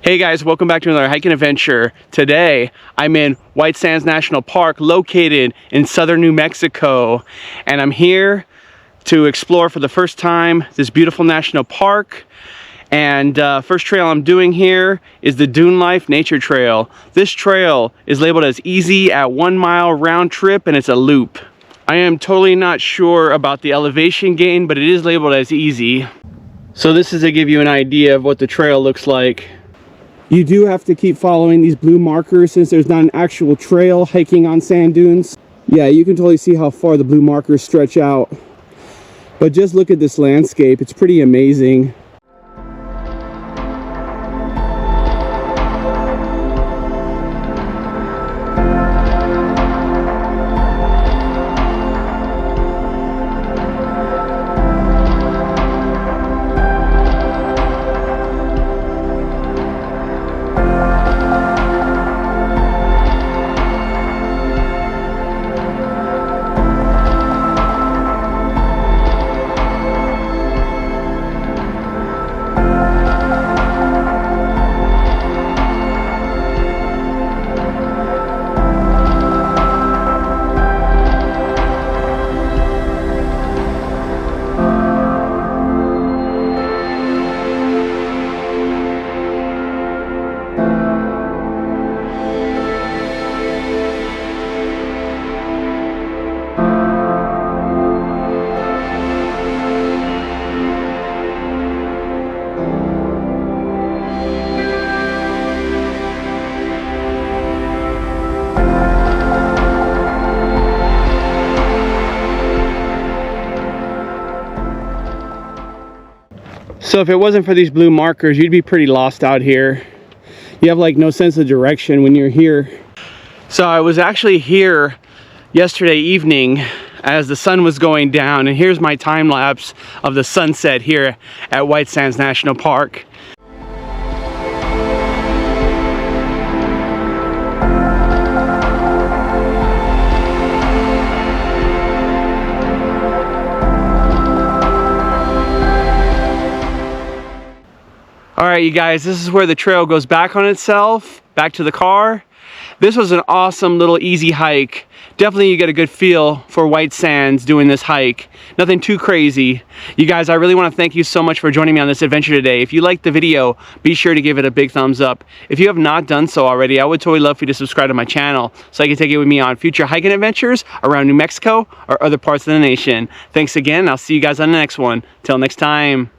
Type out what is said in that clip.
Hey guys, welcome back to another hiking adventure. Today, I'm in White Sands National Park, located in southern New Mexico. And I'm here to explore for the first time this beautiful national park. And first trail I'm doing here is the Dune Life Nature Trail. This trail is labeled as easy at 1 mile round trip, and it's a loop. I am totally not sure about the elevation gain, but it is labeled as easy. So this is to give you an idea of what the trail looks like. You do have to keep following these blue markers since there's not an actual trail hiking on sand dunes. Yeah, you can totally see how far the blue markers stretch out. But just look at this landscape, it's pretty amazing. So if it wasn't for these blue markers, you'd be pretty lost out here. You have like no sense of direction when you're here. So I was actually here yesterday evening as the sun was going down, and here's my time lapse of the sunset here at White Sands National Park. Alright you guys, this is where the trail goes back on itself, back to the car. This was an awesome little easy hike. Definitely you get a good feel for White Sands doing this hike. Nothing too crazy. You guys, I really want to thank you so much for joining me on this adventure today. If you liked the video, be sure to give it a big thumbs up. If you have not done so already, I would totally love for you to subscribe to my channel so I can take it with me on future hiking adventures around New Mexico or other parts of the nation. Thanks again. I'll see you guys on the next one. Till next time.